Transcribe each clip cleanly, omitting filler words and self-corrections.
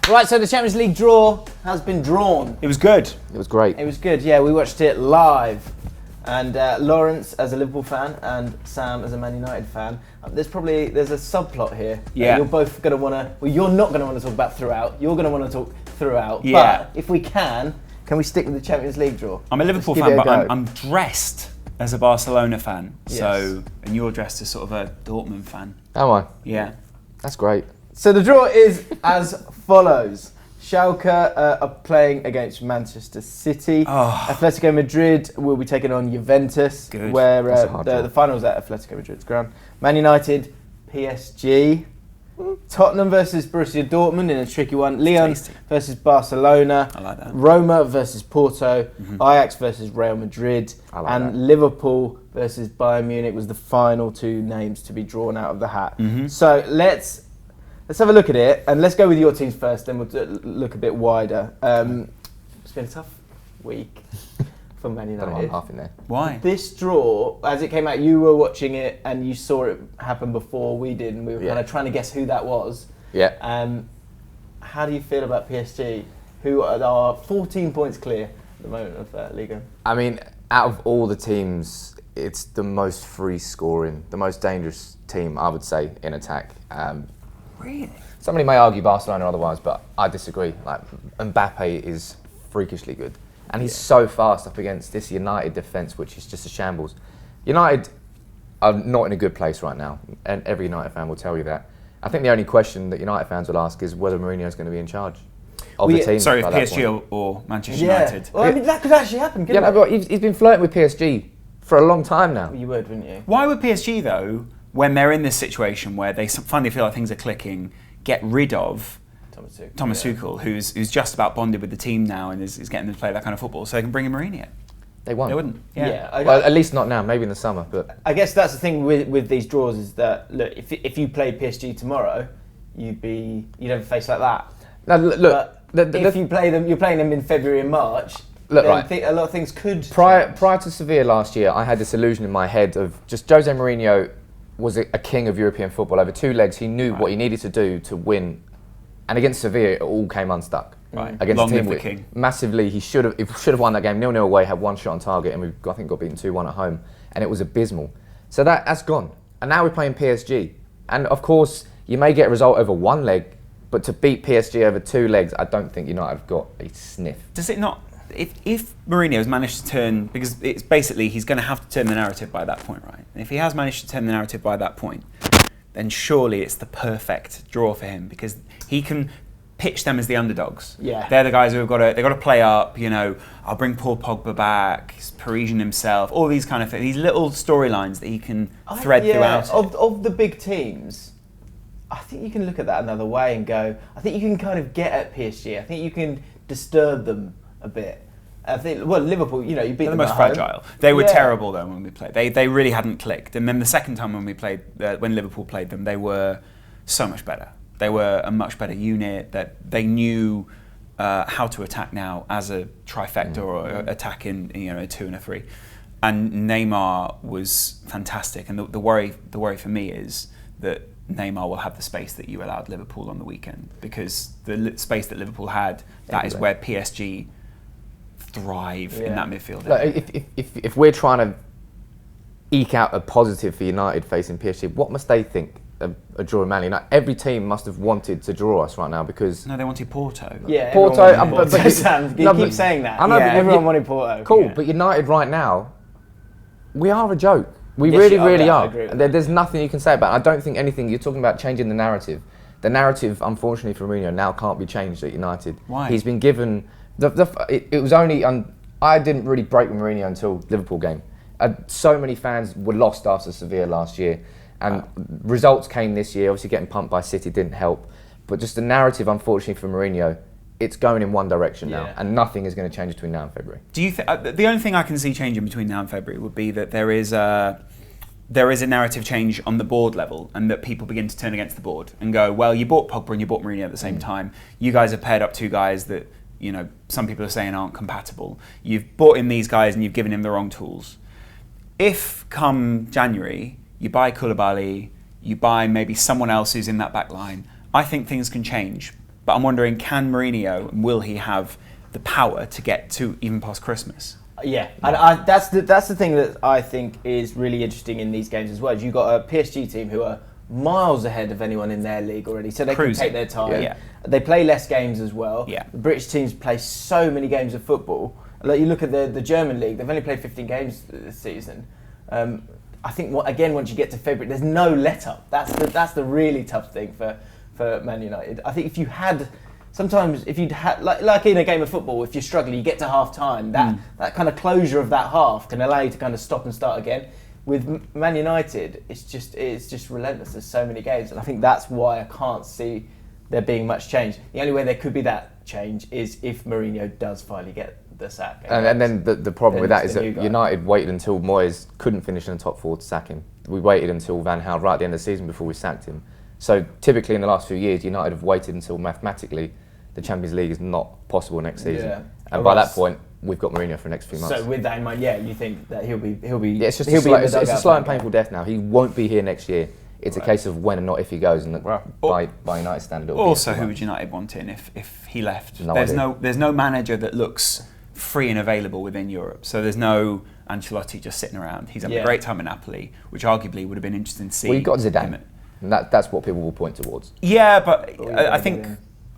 Right, so the Champions League draw has been drawn. It was good. It was great. It was good, yeah. We watched it live. And Lawrence as a Liverpool fan and Sam as a Man United fan. There's a subplot here. Yeah. You're both going to want to, well, you're not going to want to talk about throughout. You're going to want to talk throughout. Yeah. But if we can we stick with the Champions League draw? I'm a Liverpool fan, but I'm dressed as a Barcelona fan. Yes. So, and you're dressed as sort of a Dortmund fan. Am I? Yeah. That's great. So the draw is as follows. Schalke are playing against Manchester City. Atletico Madrid will be taking on Juventus, Good. where the final's at Atletico Madrid's ground. Man United, PSG. Tottenham versus Borussia Dortmund in a tricky one. Lyon versus Barcelona. I like that. Roma versus Porto. Ajax versus Real Madrid. Liverpool versus Bayern Munich was the final two names to be drawn out of the hat. So let's have a look at it, and let's go with your teams first, then we'll look a bit wider. It's been a tough week for Man United. Half in there. Why? This draw, as it came out, you were watching it and you saw it happen before we did, and we were kind of trying to guess who that was. Yeah. How do you feel about PSG, who are 14 points clear at the moment of Liga? I mean, out of all the teams, it's the most free scoring, the most dangerous team, I would say, in attack. Really? Somebody may argue Barcelona otherwise, but I disagree. Like, Mbappe is freakishly good. And he's so fast up against this United defence, which is just a shambles. United are not in a good place right now, and every United fan will tell you that. I think the only question that United fans will ask is whether Mourinho is going to be in charge of the team. Sorry, PSG or Manchester United. Well, I mean, that could actually happen, couldn't it? But he's been flirting with PSG for a long time now. You would, wouldn't you? Why would PSG, though, when they're in this situation where they finally feel like things are clicking, get rid of Thomas Tuchel, who's just about bonded with the team now and is getting them to play that kind of football, so they can bring in Mourinho? They won't. They wouldn't. Yeah. Well, at least not now. Maybe in the summer. But I guess that's the thing with these draws is that, look, if you played PSG tomorrow, you'd have a face like that. Now, look. If you play them, you're playing them in February and March. Look, a lot of things could prior to Sevilla last year, I had this illusion in my head of just Jose Mourinho was a king of European football. Over two legs, he knew what he needed to do to win. And against Sevilla, it all came unstuck. Right. Against Long a team live the king. Massively, he should have won that game 0-0 away, had one shot on target, and I think got beaten 2-1 at home, and it was abysmal. So that's gone. And now we're playing PSG. And of course, you may get a result over one leg, but to beat PSG over two legs, I don't think United have got a sniff. Does it not? If Mourinho has managed to turn, because it's basically he's going to have to turn the narrative by that point, right? And if he has managed to turn the narrative by that point, then surely it's the perfect draw for him, because he can pitch them as the underdogs. Yeah. They're the guys who they've got to play up, I'll bring Paul Pogba back, he's Parisian himself, all these kind of things, these little storylines that he can thread throughout. Of the big teams, I think you can look at that another way and go, I think you can kind of get at PSG. I think you can disturb them a bit. I think, Liverpool, you beat They're them the most at home. fragile. They were terrible though when we played. They really hadn't clicked. And then the second time when we played, when Liverpool played them, they were so much better. They were a much better unit. That they knew how to attack now as a trifecta or attack in a 2 and a 3. And Neymar was fantastic. And the worry for me is that Neymar will have the space that you allowed Liverpool on the weekend, because the space that Liverpool had, that is where PSG thrive in that midfield. Look, if we're trying to eke out a positive for United facing PSG, what must they think of a draw in Man United? Every team must have wanted to draw us right now, because No, they wanted Porto. Yeah, Porto. everyone wanted Porto. Sam, you keep saying that. I know, but everyone wanted Porto. Cool, Yeah. but United right now, we are a joke. We Yes, really I are. agree with There's nothing you can say about it. I don't think anything. You're talking about changing the narrative. The narrative, unfortunately for Mourinho, now can't be changed at United. Why? He's been given it was only. I didn't really break with Mourinho until Liverpool game. So many fans were lost after Sevilla last year, and results came this year. Obviously, getting pumped by City didn't help, but just the narrative, unfortunately for Mourinho, it's going in one direction now, and nothing is going to change between now and February. Do you the only thing I can see changing between now and February would be that there is a narrative change on the board level, and that people begin to turn against the board and go, well, you bought Pogba and you bought Mourinho at the same time. You guys have paired up two guys that some people are saying aren't compatible. You've bought in these guys and you've given him the wrong tools. If come January you buy Koulibaly, you buy maybe someone else who's in that back line, I think things can change. But I'm wondering, can Mourinho, will he have the power to get to even past Christmas? Yeah, and that's the thing that I think is really interesting in these games as well. You've got a PSG team who are miles ahead of anyone in their league already, so they can take their time. Yeah. They play less games as well. Yeah. The British teams play so many games of football. Like you look at the German league, they've only played 15 games this season. I think once you get to February, there's no let-up. That's the really tough thing for Man United. I think if you'd had like in a game of football, if you're struggling, you get to half time. That kind of closure of that half can allow you to kind of stop and start again. With Man United, it's just relentless. There's so many games, and I think that's why I can't see there being much change. The only way there could be that change is if Mourinho does finally get the sack. And then the problem with that is that United waited until Moyes couldn't finish in the top 4 to sack him. We waited until Van Gaal right at the end of the season before we sacked him. So typically in the last few years, United have waited until mathematically the Champions League is not possible next season. Yeah. And by that point, we've got Mourinho for the next few months. So with that in mind, you think that he'll be. Yeah, it's just a slow and painful death now. He won't be here next year. It's a case of when and not if he goes, and by United standard. Also, who would United want in if he left? There's no manager that looks free and available within Europe. So there's no Ancelotti just sitting around. He's having a great time in Napoli, which arguably would have been interesting to see. Well, you've got Zidane, and that's what people will point towards. Yeah, but I think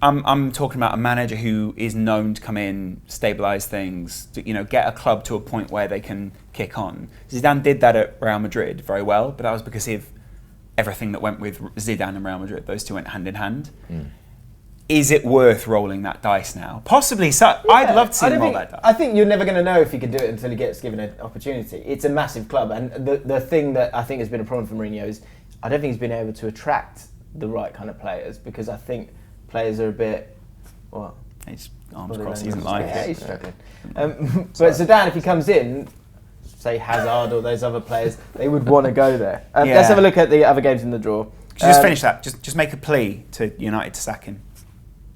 I'm talking about a manager who is known to come in, stabilise things, to, get a club to a point where they can kick on. Zidane did that at Real Madrid very well, but that was because of everything that went with Zidane and Real Madrid. Those two went hand in hand. Is it worth rolling that dice now? Possibly. So yeah, I'd love to see him roll that dice. I think you're never going to know if he can do it until he gets given an opportunity. It's a massive club, and the thing that I think has been a problem for Mourinho is I don't think he's been able to attract the right kind of players, because I think players are a bit, his arms crossed, he doesn't like it. He's struggling. But Zidane, if he comes in, say Hazard or those other players, they would want to go there. Let's have a look at the other games in the draw. Just finish that. Just make a plea to United to sack him.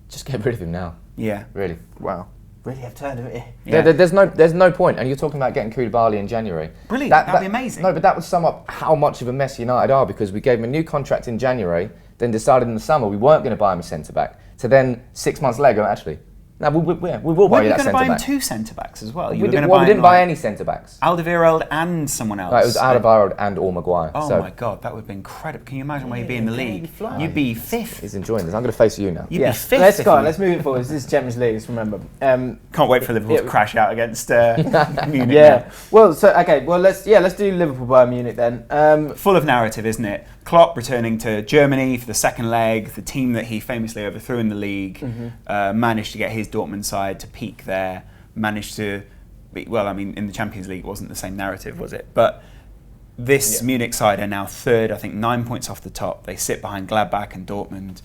Just get rid of him now. Yeah. Really. Wow. Really have turned him. Yeah. There's no point. And you're talking about getting Koulibaly in January. Brilliant. That'd be amazing. No, but that would sum up how much of a mess United are, because we gave him a new contract in January, then decided in the summer we weren't going to buy him a centre-back. So then 6 months later, actually, no, we will buy you that centre-back. We're going to buy him 2 centre-backs as well. We didn't buy any centre-backs. Alderweireld and someone else. Right, it was Alderweireld and or Maguire. Oh my God, that would have been incredible. Can you imagine where you'd be in the league? You'd be 5th. He's enjoying this. I'm going to face you now. You'd be 5th. Let's go on. Let's move it forward. This is Champions League, remember. Can't wait for Liverpool to crash out against Munich. Yeah. Well, let's do Liverpool Bayern Munich then. Full of narrative, isn't it? Klopp returning to Germany for the second leg, the team that he famously overthrew in the league, managed to get his Dortmund side to peak there, managed to in the Champions League it wasn't the same narrative, was it? But this Munich side are now third, I think 9 points off the top. They sit behind Gladbach and Dortmund,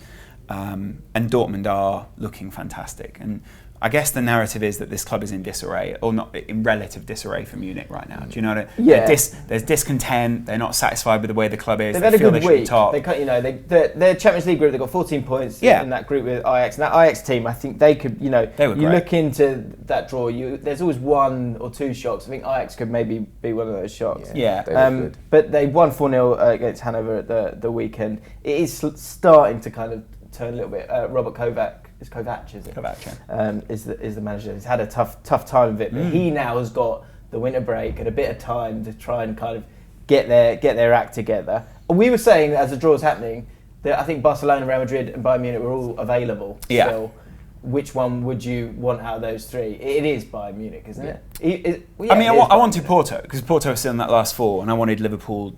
and Dortmund are looking fantastic. And I guess the narrative is that this club is in disarray, or not in relative disarray for Munich right now. Do you know what I mean? Yeah. There's discontent. They're not satisfied with the way the club is. They've had a good week. Top. Their Champions League group, they got 14 points in that group with Ajax. And that Ajax team, I think they could, they were great. Look into that draw. There's always 1 or 2 shocks. I think Ajax could maybe be one of those shocks. Yeah. But they won 4-0 against Hanover at the weekend. It is starting to kind of turn a little bit. Robert Kovac. It's Kovac, is it? Kovac, yeah. Is the manager. He's had a tough time of it, but he now has got the winter break and a bit of time to try and kind of get their act together. We were saying as the draw was happening that I think Barcelona, Real Madrid, and Bayern Munich were all available. Yeah. So which one would you want out of those 3? It is Bayern Munich, isn't it? I wanted Porto, because Porto was still in that last 4, and I wanted Liverpool.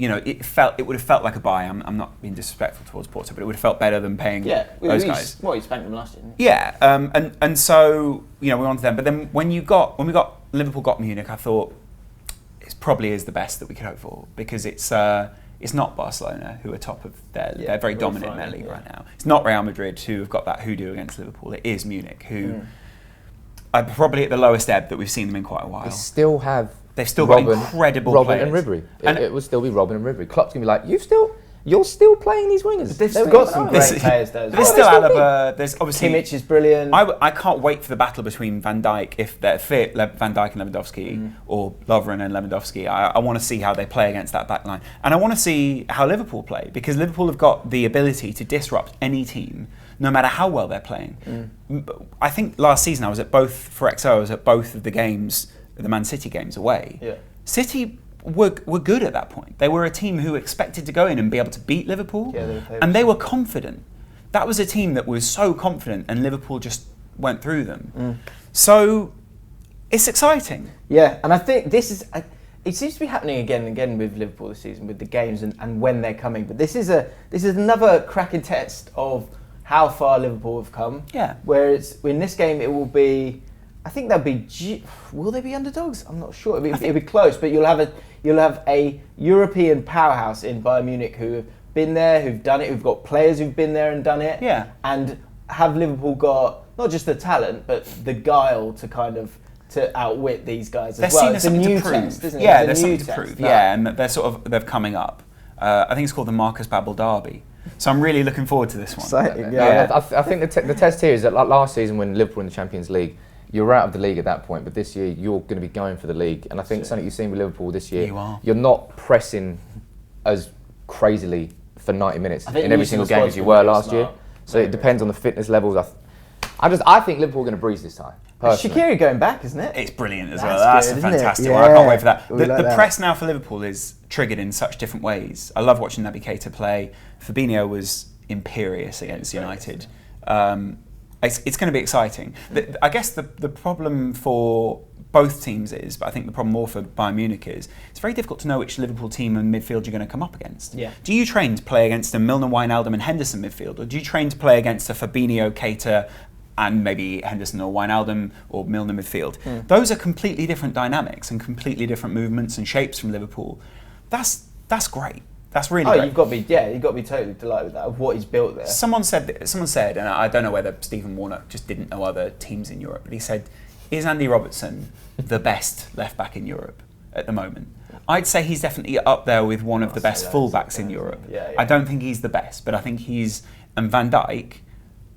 It would have felt like a buy. I'm not being disrespectful towards Porto, but it would have felt better than paying those guys. Well, you spanked them last year. Yeah, and so we wanted them. But then when Liverpool got Munich, I thought it probably is the best that we could hope for, because it's not Barcelona who are top of they're very dominant in their league right now. It's not Real Madrid who have got that hoodoo against Liverpool. It is Munich who are probably at the lowest ebb that we've seen them in quite a while. They've still got incredible players. And Ribery. It would still be Robben and Ribery. Klopp's going to be like, you're still playing these wingers. But they've got some great players though. There's still Alaba. There's obviously Kimmich is brilliant. I can't wait for the battle between Van Dijk, if they're fit, Van Dijk and Lewandowski, or Lovren and Lewandowski. I want to see how they play against that back line. And I want to see how Liverpool play, because Liverpool have got the ability to disrupt any team no matter how well they're playing. I think last season I was at both of the games, the Man City games away. Yeah. City were good at that point. They were a team who expected to go in and be able to beat Liverpool, and they were confident. That was a team that was so confident, and Liverpool just went through them. So it's exciting. Yeah, and I think this is. It seems to be happening again and again with Liverpool this season, with the games and when they're coming. But this is another cracking test of how far Liverpool have come. Yeah. Whereas in this game it will be, I think they'll be. Will they be underdogs? I'm not sure. It'll be close, but you'll have a European powerhouse in Bayern Munich who have been there, who've done it, who've got players who've been there and done it. Yeah. And have Liverpool got not just the talent, but the guile to outwit these guys as well. It's a new test, isn't it? Yeah, there's something to prove. No. Yeah, and they're coming up. I think it's called the Marcus Babbel Derby. So I'm really looking forward to this one. Exciting, I think the test here is that like last season when Liverpool in the Champions League, you were out of the league at that point, but this year you're going to be going for the league. And I think something you've seen with Liverpool this year, you're not pressing as crazily for 90 minutes in every single game as you were last year. So it depends on the fitness levels. I think Liverpool are going to breeze this time. Shaqiri going back, isn't it? It's brilliant as well. That's fantastic. Yeah. I can't wait for that. The press now for Liverpool is triggered in such different ways. I love watching Naby Keita play. Fabinho was imperious against United. It's going to be exciting. I guess the problem for both teams is, but I think the problem more for Bayern Munich is, it's very difficult to know which Liverpool team and midfield you're going to come up against. Yeah. Do you train to play against a Milner, Wijnaldum and Henderson midfield, or do you train to play against a Fabinho, Keita and maybe Henderson or Wijnaldum or Milner midfield? Those are completely different dynamics and completely different movements and shapes from Liverpool. That's great. That's really great. You've got to be totally delighted with that, of what he's built there. Someone said, and I don't know whether Stephen Warnock just didn't know other teams in Europe, but he said, is Andy Robertson the best left back in Europe at the moment? I'd say he's definitely up there with one of the best fullbacks in Europe. Yeah. I don't think he's the best, but I think he's and Van Dijk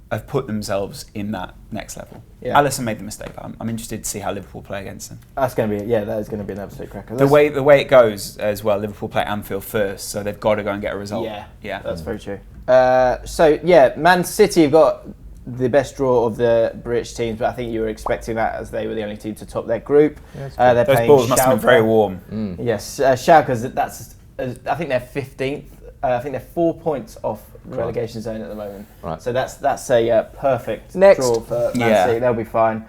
have put themselves in that next level. Yeah. Alisson made the mistake. I'm interested to see how Liverpool play against them. That is going to be an absolute cracker. The way it goes as well, Liverpool play Anfield first, so they've got to go and get a result. Yeah, that's very true. Man City have got the best draw of the British teams, but I think you were expecting that as they were the only team to top their group. Yeah, those balls must have been very warm. Yes, Schalke, I think they're 15th. I think they're 4 points off the relegation zone at the moment. Right. So that's a perfect draw for Man City. They'll be fine.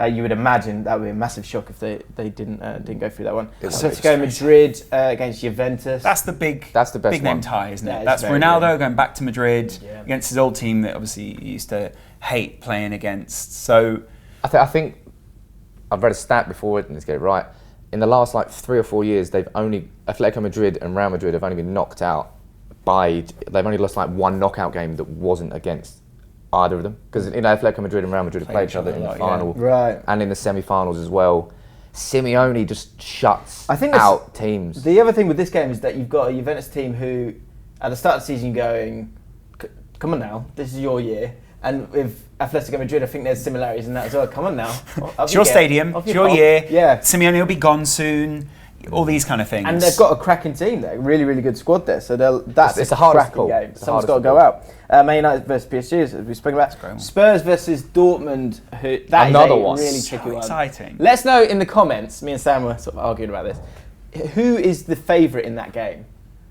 You would imagine that would be a massive shock if they didn't go through that one. Atletico Madrid against Juventus. That's the best name tie, isn't it? That's Ronaldo going back to Madrid against his old team that obviously he used to hate playing against. So I think I've read a stat before, and let's get it right. In the last 3 or 4 years, Atletico Madrid and Real Madrid have only been knocked out they've only lost one knockout game that wasn't against either of them, because Atletico Madrid and Real Madrid have played each other in the final and in the semi-finals as well. Simeone just shuts out teams. The other thing with this game is that you've got a Juventus team who, at the start of the season, going, "Come on now, this is your year." And with Atletico Madrid, I think there's similarities in that as well. Come on now, it's your stadium, it's your year. Yeah, Simeone will be gone soon. All these kind of things. And they've got a cracking team there, really, really good squad there. So it's a cracking game. Someone's got to go out. Man United versus PSG, as we spoke about. Spurs versus Dortmund. Another one. Really tricky one. Exciting. Let us know in the comments. Me and Sam were sort of arguing about this. Who is the favourite in that game?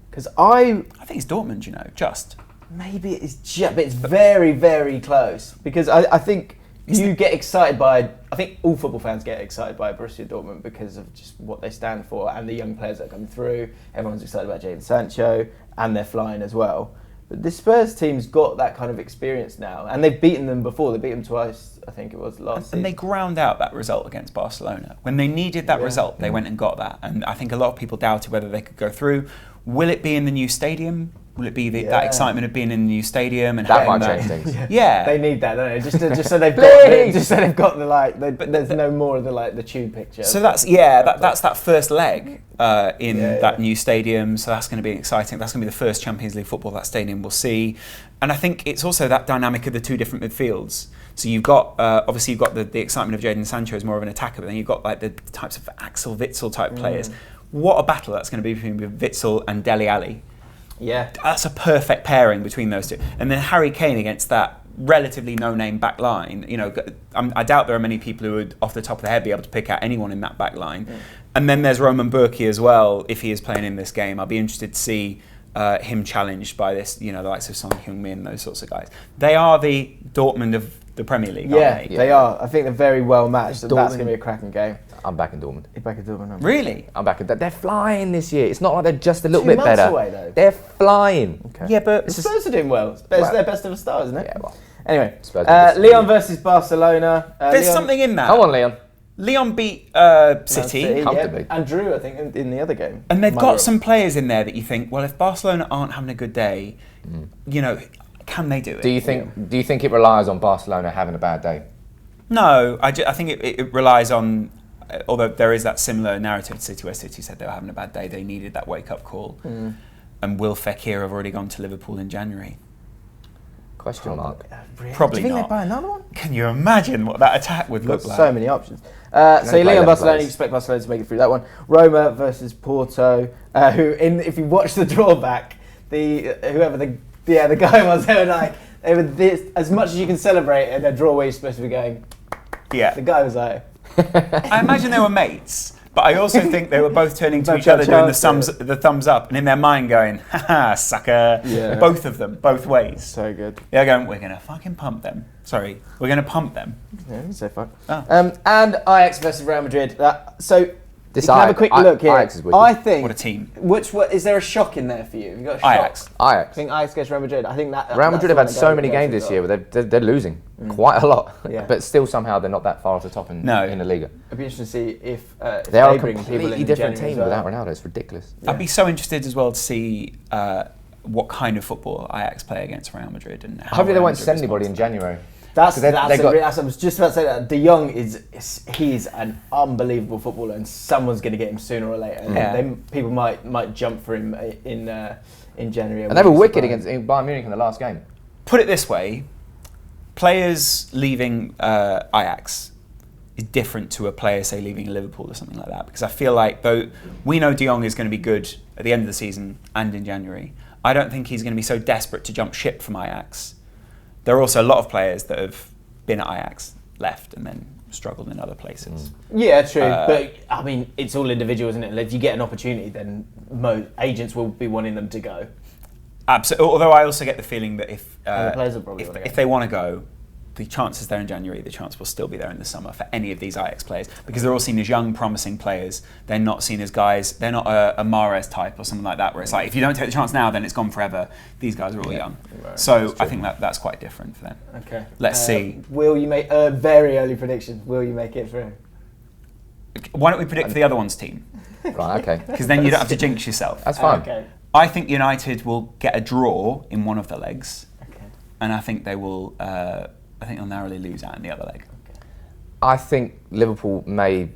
Because I think it's Dortmund. Just maybe it's but it's very, very close. Because I think. You get excited by, I think all football fans get excited by Borussia Dortmund because of just what they stand for and the young players that are coming through. Everyone's excited about Jadon Sancho and they're flying as well. But the Spurs team's got that kind of experience now, and they've beaten them before. They beat them twice, I think it was last season. And they ground out that result against Barcelona. When they needed that result, they went and got that. And I think a lot of people doubted whether they could go through. Will it be in the new stadium? Will it be that excitement of being in the new stadium and that might change things? Yeah, they need that, don't they? Just so they've got but there's no more of the tube picture. So that's that first leg in that new stadium. So that's going to be exciting. That's going to be the first Champions League football that stadium will see. And I think it's also that dynamic of the two different midfields. So you've got obviously you've got the excitement of Jadon Sancho as more of an attacker, but then you've got the types of Axel Witsel type players. What a battle that's going to be between Witsel and Dele Alli. Yeah, that's a perfect pairing between those two. And then Harry Kane against that relatively no-name back line. You know, I doubt there are many people who would, off the top of their head, be able to pick out anyone in that back line. And then there's Roman Burki as well, if he is playing in this game. I'll be interested to see him challenged by this, you know, the likes of Son Heung-min, those sorts of guys. They are the Dortmund of the Premier League, aren't they? They are. I think they're very well matched. So that's going to be a cracking game. I'm back in Dortmund. You're back in Dortmund? Really? I'm back in. They're flying this year. It's not like they're just a little 2 bit months better. away, though. They're flying. Okay. Yeah, but the Spurs are doing well. It's their best ever start, isn't it? Yeah, well. Anyway, Spurs Leon versus Barcelona. there's Leon, something in that. Come on, Leon. Leon beat City. Comfortably. And Drew, I think, in the other game. And they've got some players in there that you think, well, if Barcelona aren't having a good day, you know, can they do it? Do you think it relies on Barcelona having a bad day? No, I think it relies on, although there is that similar narrative to City where City said they were having a bad day, they needed that wake-up call. And will Fekir have already gone to Liverpool in January? Question mark. Really? Probably Do you think not. they buy another one? Can you imagine what that attack would look like? So many options. So play Leon 11 Barcelona, players. you expect Barcelona to make it through that one. Roma versus Porto, if you watch the drawback, the guy was, they were this, as much as you can celebrate in a draw where you're supposed to be going. Yeah. The guy was like. I imagine they were mates, but I also think they were both turning to Both each other got doing chance, the thumbs up, and in their mind going, haha, sucker. Yeah. Both of them, both ways. So good. They're going, we're going to fucking pump them. Sorry, we're going to pump them. Yeah, you can say fuck. Oh. And Ajax versus Real Madrid. So This you can have a quick look here. Ajax is wicked. I think. What a team. Is there a shock in there for you? Have you got a shock? Ajax. I Ajax. think Ajax against Real Madrid. I think that Real Madrid have had that's the so one many that goes games as this well. year where they're losing quite a lot, Yeah. but still somehow they're not that far at the top in the Liga. It'd be interesting to see if They are a bring people completely in different January team as well. without Ronaldo. It's ridiculous. I'd be so interested as well to see what kind of football Ajax play against Real Madrid. And how Hopefully they Real won't Madrid send anybody in responds to January. I was just about to say that. De Jong he's an unbelievable footballer, and someone's going to get him sooner or later. And Yeah. then people might jump for him in January. And they were wicked against Bayern Munich in the last game. that. Put it this way, players leaving Ajax is different to a player, say, leaving Liverpool or something like that. Because I feel like, though we know De Jong is going to be good at the end of the season and in January, I don't think he's going to be so desperate to jump ship from Ajax. There are also a lot of players that have been at Ajax, left, and then struggled in other places. Yeah, true. But I mean, it's all individual, isn't it? If you get an opportunity, then agents will be wanting them to go. Absolutely. Although I also get the feeling that if And the players will probably wanna go. if they want to go, the chance is there in January. The chance will still be there in the summer for any of these Ajax players because they're all seen as young, promising players. They're not seen as guys. They're not a Mahrez type or something like that, where it's like if you don't take the chance now, then it's gone forever. These guys are all young, Right. so I think that's quite different for them. Okay. Let's see. Will you make a very early prediction? Will you make it through? Why don't we predict for the other one's team? Right, okay. Because then you don't have to jinx yourself. That's fine. Okay. I think United will get a draw in one of the legs, Okay. and I think they will. I think they'll narrowly lose out in the other leg. I think Liverpool may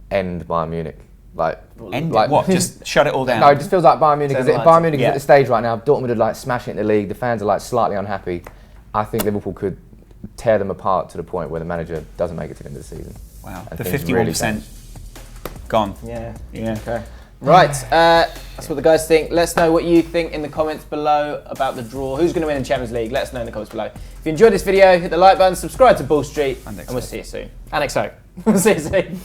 end Bayern Munich. End it? What? Just shut it all down? No, it just feels like Bayern Munich. Bayern Munich is Yeah. at the stage right now. Dortmund are like smashing it in the league. The fans are like slightly unhappy. I think Liverpool could tear them apart to the point where the manager doesn't make it to the end of the season. Wow. And The things 51% really change. gone. Yeah. Yeah. Okay. Right, that's what the guys think. Let us know what you think in the comments below about the draw. Who's going to win in Champions League? Let us know in the comments below. If you enjoyed this video, hit the like button, subscribe to Ball Street, and we'll see you soon. And XO. We'll see you soon.